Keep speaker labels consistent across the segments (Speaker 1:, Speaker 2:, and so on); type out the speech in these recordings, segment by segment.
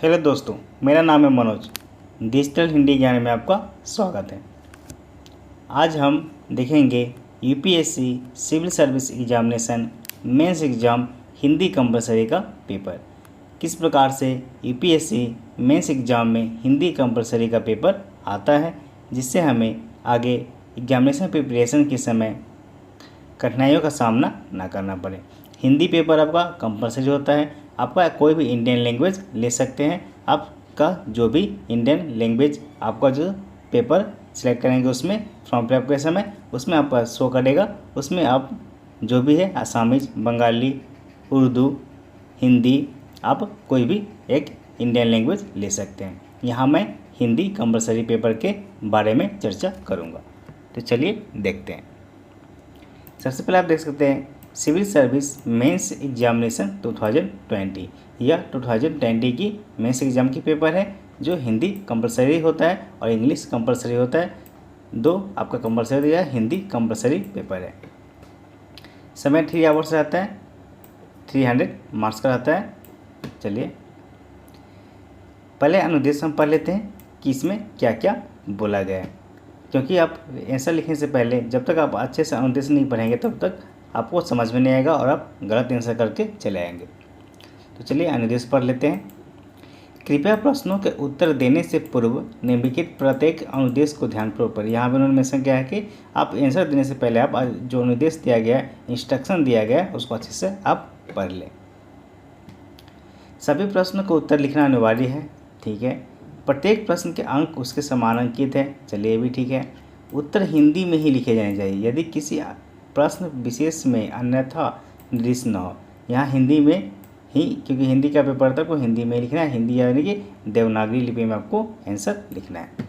Speaker 1: Hello दोस्तों, मेरा नाम है मनोज। डिजिटल हिंदी ज्ञान में आपका स्वागत है। आज हम देखेंगे UPSC civil service examination mains exam Hindi compulsory का पेपर। किस प्रकार से यूपीएससी मेंस एग्ज़ाम में हिंदी कंपलसरी का पेपर आता है, जिससे हमें आगे एग्जामिनेशन प्रिपरेशन के समय कठिनाइयों का सामना ना करना पड़े। हिंदी पेपर आपका कंपलसरी होता है। आपका कोई भी इंडियन लैंग्वेज ले सकते हैं। आपका जो भी इंडियन लैंग्वेज आपका जो पेपर सेलेक्ट करेंगे उसमें फॉर्म फिलअप के समय उसमें आपका शो करेगा। उसमें आप जो भी है आसामीज, बंगाली, उर्दू, हिंदी, आप कोई भी एक इंडियन लैंग्वेज ले सकते हैं। यहाँ मैं हिंदी कंपलसरी पेपर के बारे में चर्चा करूँगा। तो चलिए देखते हैं। सबसे पहले आप देख सकते हैं सिविल सर्विस मेंस एग्जामिनेशन 2020। यह 2020 की मेंस एग्ज़ाम की पेपर है जो हिंदी कंपलसरी होता है और इंग्लिश कंपलसरी होता है। दो आपका कंपलसरी दिया है, हिंदी कंपलसरी पेपर है। समय 3 आवर्स रहता है, 300 मार्क्स का रहता है। चलिए पहले अनुदेश हम पढ़ लेते हैं कि इसमें क्या क्या बोला गया है, क्योंकि आप आंसर लिखने से पहले जब तक आप अच्छे से अनुदेश नहीं पढ़ेंगे तब तक आपको समझ में नहीं आएगा और आप गलत आंसर करके चले आएंगे। तो चलिए अनुदेश पढ़ लेते हैं। कृपया प्रश्नों के उत्तर देने से पूर्व निम्नलिखित प्रत्येक अनुदेश को ध्यानपूर्वक पढ़ें। यहाँ पर उन्होंने मेंशन किया है कि आप आंसर देने से पहले आप जो अनुदेश दिया गया है, इंस्ट्रक्शन दिया गया है, उसको अच्छे से आप पढ़ लें। सभी प्रश्नों का उत्तर लिखना अनिवार्य है, ठीक है। प्रत्येक प्रश्न के अंक उसके समानांकित है, चलिए ये भी ठीक है। उत्तर हिंदी में ही लिखे जाने चाहिए यदि किसी प्रश्न विशेष में अन्यथा निर्दिष्ट न हो। यहाँ हिंदी में ही, क्योंकि हिंदी का पेपर था, को हिंदी में लिखना है। हिंदी यानी कि देवनागरी लिपि में आपको आंसर लिखना है।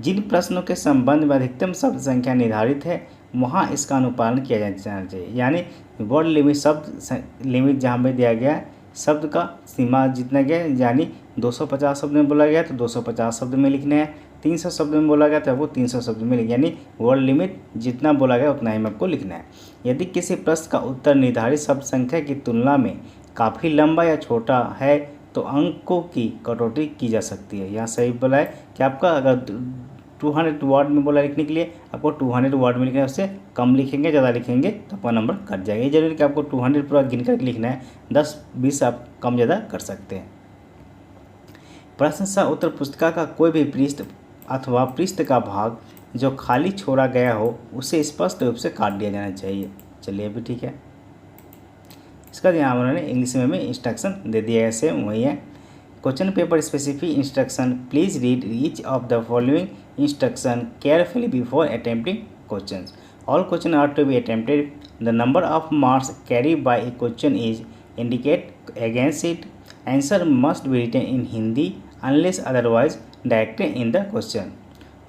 Speaker 1: जिन प्रश्नों के संबंध में अधिकतम शब्द संख्या निर्धारित है वहाँ इसका अनुपालन किया जाना चाहिए। यानी वर्ड लिमिट, शब्द लिमिट जहाँ पे दिया गया है, शब्द का सीमा जितना गया, यानी 250 शब्द में बोला गया तो 250 शब्द में लिखना है। 300 शब्द में बोला गया तो वो 300 शब्द में लिखना है। यानी वर्ड लिमिट जितना बोला गया उतना ही आपको लिखना है। यदि किसी प्रश्न का उत्तर निर्धारित शब्द संख्या की तुलना में काफ़ी लंबा या छोटा है तो अंकों की कटौती की जा सकती है। यहाँ सही बोला है कि आपका अगर 200 वर्ड में बोला लिखने के लिए आपको 200 वर्ड में लिखना है। उससे कम लिखेंगे, ज़्यादा लिखेंगे तो आपका नंबर कट जाएगा। ये जरूरी कि आपको 200 पूरा गिन कर लिखना है, 10-20 आप कम ज़्यादा कर सकते हैं। प्रश्न सह उत्तर पुस्तिका का कोई भी पृष्ठ अथवा पृष्ठ का भाग जो खाली छोड़ा गया हो उसे स्पष्ट रूप से काट दिया जाना चाहिए। चलिए भी ठीक है। इसका यहाँ उन्होंने इंग्लिश में इंस्ट्रक्शन दे दिया है, सेम वही है। Question paper specific instruction, please read each of the following instruction carefully before attempting questions. All question are to be attempted. The number of marks carried by a question is indicate against it. Answer must be written in Hindi unless otherwise directed in the question.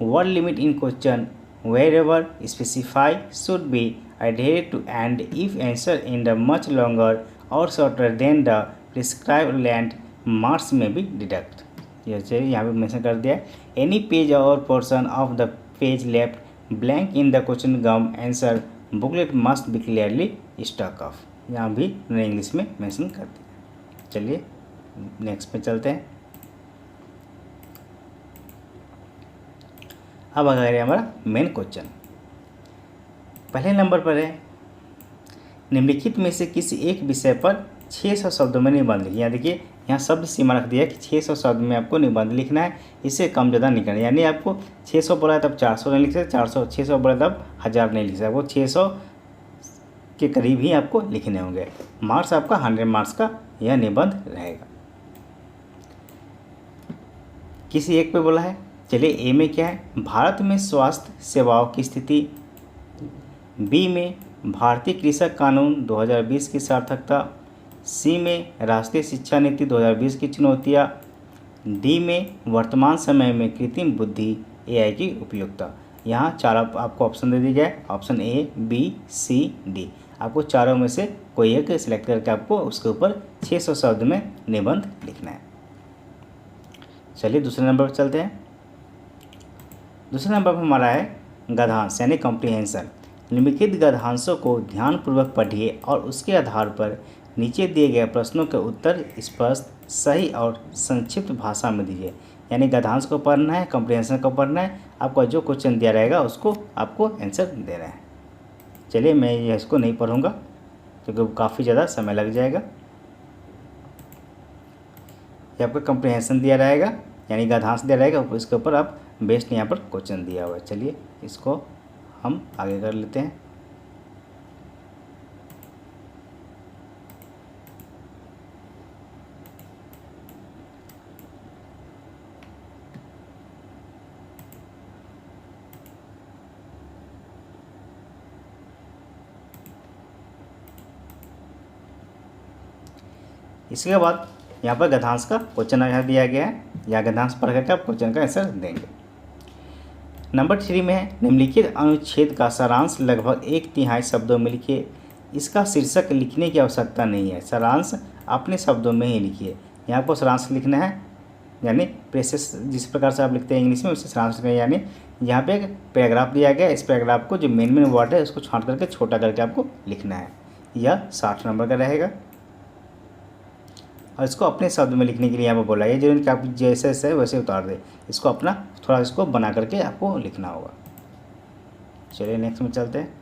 Speaker 1: Word limit in question wherever specified should be adhered to, and if answer in the much longer or shorter than the prescribed length, marks may be deducted. जैसे यहाँ पे mention कर दिया है। Any page or portion of the page left blank in the question gum answer booklet must be clearly struck off. यहाँ भी उन्होंने English में मेंशन कर दिया। चलिए नेक्स्ट पे चलते हैं। अब आ गया हमारा मेन क्वेश्चन। पहले नंबर पर है, निम्नलिखित में से किसी एक विषय पर 600 शब्दों में निबंध लिखिए। यहाँ देखिए, यहाँ शब्द सीमा रख दिया है कि 600 शब्द में आपको निबंध लिखना है, इससे कम ज़्यादा नहीं करना। यानी आपको 600 बोला है तब 400 नहीं लिख सकते, 600 बोला तब 1000 नहीं लिख सकते, आपको 600 के करीब ही आपको लिखने होंगे। मार्क्स आपका 100 मार्क्स का यह निबंध रहेगा। किसी एक पे बोला है, चलिए ए में क्या है, भारत में स्वास्थ्य सेवाओं की स्थिति। बी में भारतीय कृषक कानून 2020 की सार्थकता। सी में राष्ट्रीय शिक्षा नीति 2020 की चुनौतियाँ। डी में वर्तमान समय में कृत्रिम बुद्धि एआई की उपयोगिता। यहाँ चार आपको ऑप्शन दे दिया गया है, option A, B, C, D. आपको चारों में से कोई एक सिलेक्ट करके आपको उसके ऊपर 600 शब्द में निबंध लिखना है। चलिए दूसरे नंबर पर चलते हैं। दूसरे नंबर पर हमारा है गद्यांश यानी कॉम्प्रिहेंशन। निम्नलिखित गद्यांशों को ध्यानपूर्वक पढ़िए और उसके आधार पर नीचे दिए गए प्रश्नों के उत्तर स्पष्ट, सही और संक्षिप्त भाषा में दीजिए। यानी गद्यांश को पढ़ना है, कॉम्प्रिहेंशन को पढ़ना है, आपका जो क्वेश्चन दिया रहेगा उसको आपको आंसर देना है। चलिए मैं ये इसको नहीं पढ़ूँगा क्योंकि काफ़ी ज़्यादा समय लग जाएगा। ये आपका कॉम्प्रिहेंशन दिया रहेगा यानी गद्यांश दिया रहेगा, इसके ऊपर आप बेस्ड यहाँ पर क्वेश्चन दिया हुआ है। चलिए इसको हम आगे कर लेते हैं। इसके बाद यहाँ पर गद्यांश का क्वेश्चन यहाँ दिया गया है, या गद्यांश पढ़ करके आप क्वेश्चन का आंसर देंगे। नंबर 3 में है, निम्नलिखित अनुच्छेद का सारांश लगभग 1/3 शब्दों में लिखिए। इसका शीर्षक लिखने की आवश्यकता नहीं है, सारांश अपने शब्दों में ही लिखिए। यहाँ पर सारांश लिखना है, यानी प्रेसेस जिस प्रकार से आप लिखते हैं इंग्लिश में उससे सारांश लिखना है। यानी यहाँ पे एक पैराग्राफ दिया गया है, इस पैराग्राफ को जो मेन वर्ड है उसको छांट करके छोटा करके आपको लिखना है। यह 60 नंबर का रहेगा और इसको अपने शब्द में लिखने के लिए यहाँ पर बोला है, जरूर कि आप जैसे जैसे वैसे उतार दे, इसको अपना थोड़ा इसको बना करके आपको लिखना होगा। चलिए नेक्स्ट में चलते हैं।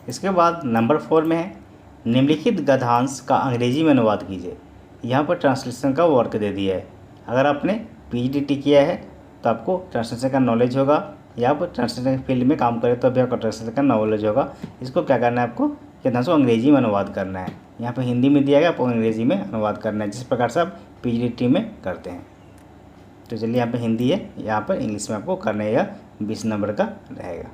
Speaker 1: इसके बाद नंबर 4 में है, निम्नलिखित गद्यांश का अंग्रेजी में अनुवाद कीजिए। यहाँ पर ट्रांसलेशन का वर्क दे दिया है। अगर आपने पीजीडीटी किया है तो आपको ट्रांसलेशन का नॉलेज होगा, या आप ट्रांसलेशन फील्ड में काम करें तो भी आपको ट्रांसलेशन का नॉलेज होगा। इसको क्या करना है, आपको गद्यांश को अंग्रेजी में अनुवाद करना है। यहाँ पर हिंदी में दिया गया, आपको अंग्रेजी में अनुवाद करना है, जिस प्रकार से आप पीजीडीटी में करते हैं। तो चलिए यहाँ पर हिंदी है, यहाँ पर इंग्लिश में आपको करना है। यह 20 नंबर का रहेगा।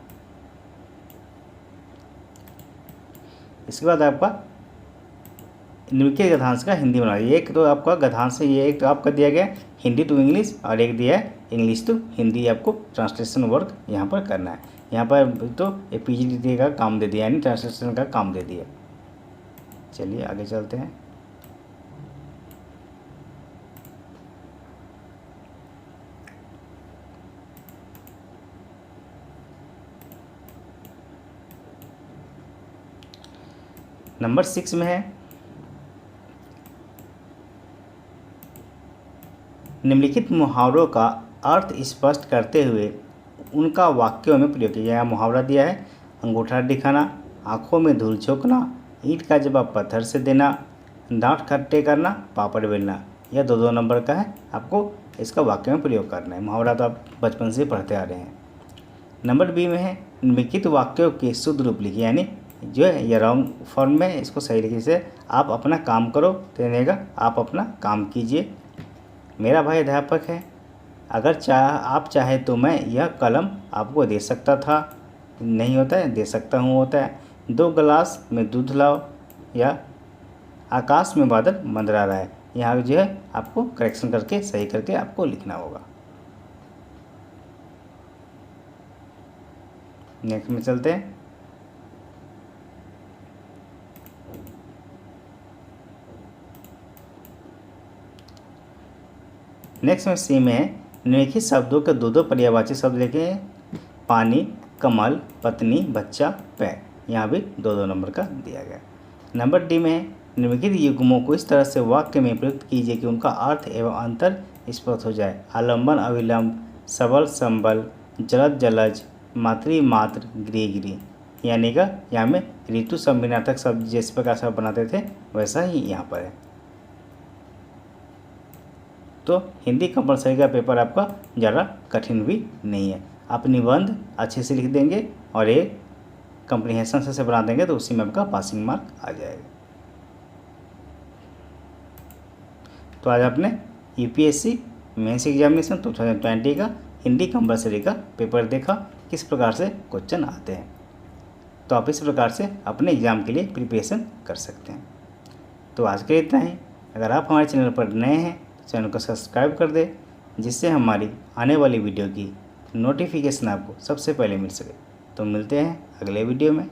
Speaker 1: इसके बाद आपका निम्नलिखित गद्यांश का हिंदी बना। एक तो आपका गद्यांश है, ये एक तो आपका दिया गया हिंदी टू इंग्लिश और एक दिया है इंग्लिश टू हिंदी। आपको ट्रांसलेशन वर्क यहाँ पर करना है। यहाँ पर तो पीजीडीटी का काम दे दिया, यानी ट्रांसलेशन का काम दे दिया। चलिए आगे चलते हैं। नंबर 6 में है, निम्नलिखित मुहावरों का अर्थ स्पष्ट करते हुए उनका वाक्यों में प्रयोग किया। मुहावरा दिया है, अंगूठा दिखाना, आँखों में धूल झोंकना, ईंट का जवाब पत्थर से देना, दांत खट्टे करना, पापड़ बेलना। यह 2-2 नंबर का है, आपको इसका वाक्य में प्रयोग करना है। मुहावरा तो आप बचपन से पढ़ते आ रहे हैं। नंबर बी में है, निम्नलिखित वाक्यों के शुद्ध रूप लिखिए। यानी जो है ये रॉन्ग फॉर्म में है, इसको सही लिखिए। से आप अपना काम करो तो रहेगा, आप अपना काम कीजिए। मेरा भाई अध्यापक है, अगर आप चाहे तो मैं यह कलम आपको दे सकता था। नहीं होता है, दे सकता हूँ होता है। 2 गिलास में दूध लाओ, या आकाश में बादल मंडरा रहा है। यहाँ जो है आपको करेक्शन करके सही करके आपको लिखना होगा। नेक्स्ट में चलते हैं। नेक्स्ट में सी में है, निम्नलिखित शब्दों के 2-2 पर्यायवाची शब्द लिखे हैं। पानी, कमल, पत्नी, बच्चा, पैर। यहाँ भी 2-2 नंबर का दिया गया। नंबर डी में है, निम्नलिखित युग्मों को इस तरह से वाक्य में प्रयुक्त कीजिए कि उनका अर्थ एवं अंतर स्पष्ट हो जाए। आलम्बन, अविलंब, सबल, संबल, जलद, जलज, मातृ, मात्र, गृह, गृह। यानी का यहाँ में ऋतु संविनार्थक शब्द जिस प्रकार से बनाते थे वैसा ही यहाँ पर है। तो हिंदी कंपलसरी का पेपर आपका ज़्यादा कठिन भी नहीं है। आप निबंध अच्छे से लिख देंगे और एक कम्प्रीहेंशन से बना देंगे तो उसी में आपका पासिंग मार्क आ जाएगा। तो आज आपने यूपीएससी मेंस एग्जामिनेशन 2020 का हिंदी कंपलसरी का पेपर देखा, किस प्रकार से क्वेश्चन आते हैं। तो आप इस प्रकार से अपने एग्ज़ाम के लिए प्रिपरेशन कर सकते हैं। तो आज के लिए इतना ही। अगर आप हमारे चैनल पर नए हैं चैनल को सब्सक्राइब कर दे, जिससे हमारी आने वाली वीडियो की नोटिफिकेशन आपको सबसे पहले मिल सके। तो मिलते हैं अगले वीडियो में।